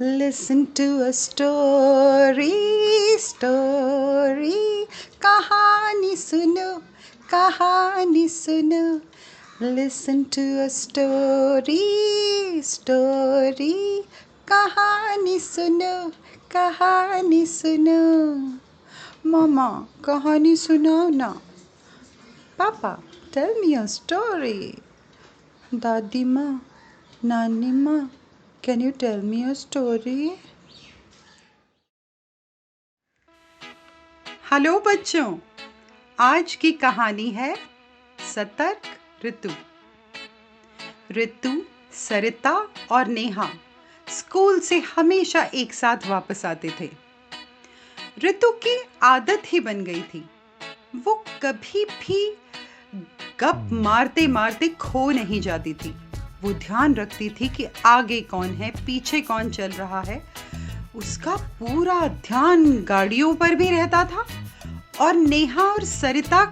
Listen to a story. कहानी सुनो, कहानी सुनो. Listen to a story. कहानी सुनो, कहानी सुनो. Mama, कहानी सुनाओ ना. Papa, tell me a story. दादी माँ, नानी माँ, can you tell me a story? Hello बच्चों, आज की कहानी है सतर्क ऋतु. ऋतु, सरिता और नेहा स्कूल से हमेशा एक साथ वापस आते थे. ऋतु की आदत ही बन गई थी. वो कभी भी गप मारते मारते खो नहीं जाती थी. वो ध्यान रखती थी कि आगे कौन है, पीछे कौन चल रहा है. उसका पूरा ध्यान गाड़ियों पर भी रहता था और नेहा और सरिता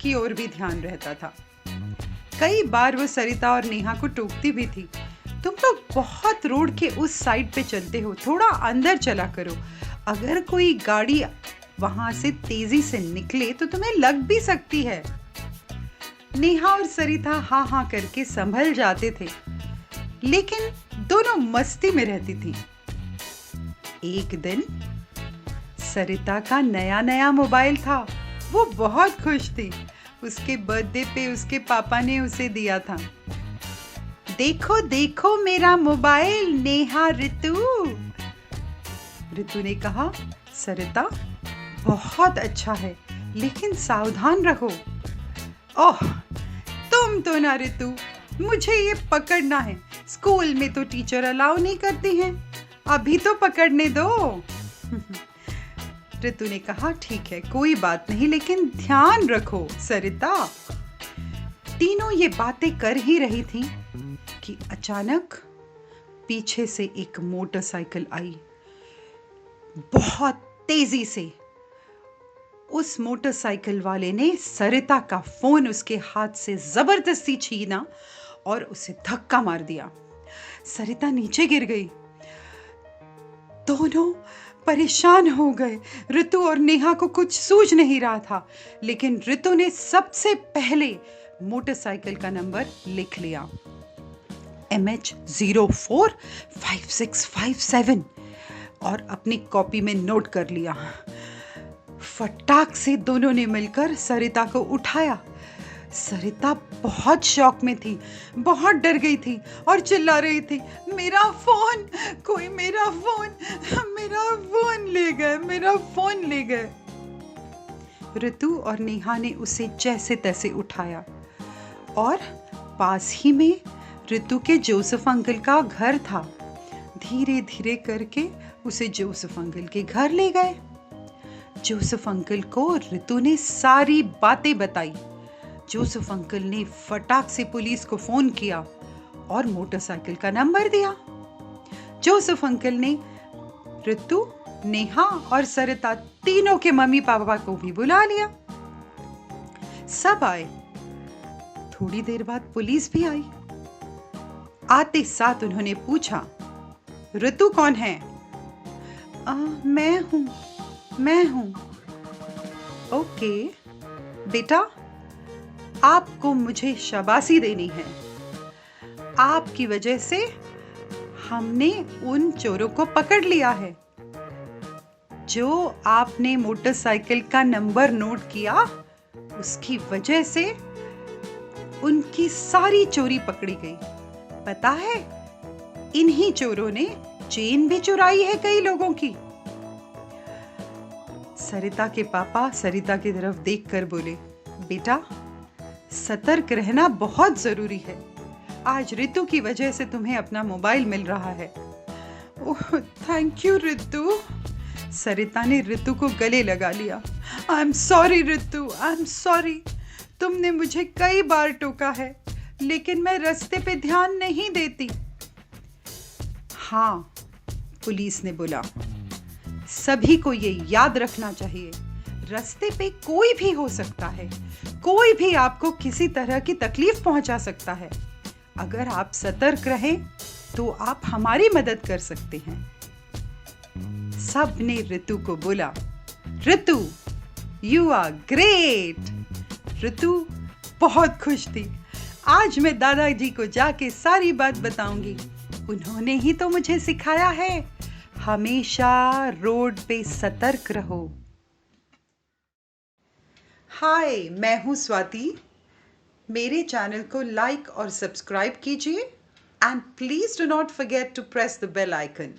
की ओर भी ध्यान रहता था. कई बार वो सरिता और नेहा को टोकती भी थी. तुम लोग बहुत रोड के उस साइड पे चलते हो, थोड़ा अंदर चला करो. अगर कोई गाड़ी वहां से तेजी से निकले तो तुम्हें लग भी सकती है. नेहा और सरिता हाँ हाँ करके संभल जाते थे, लेकिन दोनों मस्ती में रहती थी. एक दिन सरिता का नया नया मोबाइल था. वो बहुत खुश थी. उसके बर्थडे पे उसके पापा ने उसे दिया था. देखो देखो मेरा मोबाइल नेहा, ऋतु ने कहा. सरिता, बहुत अच्छा है, लेकिन सावधान रहो. ओह, तुम तो ना ऋतु, मुझे ये पकड़ना है. स्कूल में तो टीचर अलाउ नहीं करती हैं. अभी तो पकड़ने दो. ऋतु ने कहा, ठीक है, कोई बात नहीं, लेकिन ध्यान रखो. सरिता. तीनों ये बातें कर ही रही थीं कि अचानक पीछे से एक मोटरसाइकिल आई, बहुत तेजी से. उस मोटरसाइकिल वाले ने सरिता का फोन उसके हाथ से जबरदस्ती छीना और उसे धक्का मार दिया. सरिता नीचे गिर गई. दोनों परेशान हो गए. ऋतु और नेहा को कुछ सूझ नहीं रहा था, लेकिन ऋतु ने सबसे पहले मोटरसाइकिल का नंबर लिख लिया, MH045657, और अपनी कॉपी में नोट कर लिया. फटाक से दोनों ने मिलकर सरिता को उठाया. सरिता बहुत शॉक में थी, बहुत डर गई थी और चिल्ला रही थी, मेरा फोन, कोई मेरा फोन ले गए. ऋतु और नेहा ने उसे जैसे तैसे उठाया और पास ही में ऋतु के जोसेफ अंकल का घर था. धीरे धीरे करके उसे जोसेफ अंकल के घर ले गए. जोसेफ अंकल को ऋतु ने सारी बातें बताई. जोसेफ अंकल ने फटाक से पुलिस को फोन किया और मोटरसाइकिल का नंबर दिया. जोसेफ अंकल ने ऋतु, नेहा और सरिता तीनों के मम्मी पापा को भी बुला लिया. सब आए. थोड़ी देर बाद पुलिस भी आई. आते साथ उन्होंने पूछा, ऋतु कौन है? मैं हूँ. ओके बेटा, आपको मुझे शाबाशी देनी है. आपकी वजह से हमने उन चोरों को पकड़ लिया है. जो आपने मोटरसाइकिल का नंबर नोट किया, उसकी वजह से उनकी सारी चोरी पकड़ी गई. पता है, इन्हीं चोरों ने चेन भी चुराई है कई लोगों की. सरिता के पापा सरिता की तरफ देखकर बोले, बेटा, सतर्क रहना बहुत जरूरी है. आज ऋतु की वजह से तुम्हें अपना मोबाइल मिल रहा है. ओह, थैंक यू ऋतु. सरिता ने ऋतु को गले लगा लिया. I am sorry Ritu, I am sorry. तुमने मुझे कई बार टोका है, लेकिन मैं रास्ते पे ध्यान नहीं देती. हाँ, पुलिस ने बोला, सभी को ये याद रखना चाहिए, रास्ते पे कोई भी हो सकता है. कोई भी आपको किसी तरह की तकलीफ पहुंचा सकता है. अगर आप सतर्क रहें तो आप हमारी मदद कर सकते हैं। सब ने ऋतु को बोला, ऋतु यू आर ग्रेट। ऋतु बहुत खुश थी। आज मैं दादाजी को जाके सारी बात बताऊंगी। उन्होंने ही तो मुझे सिखाया है, हमेशा रोड पे सतर्क रहो। हाय, मैं हूँ स्वाति। मेरे चैनल को लाइक और सब्सक्राइब कीजिए and please do not forget to press the bell icon.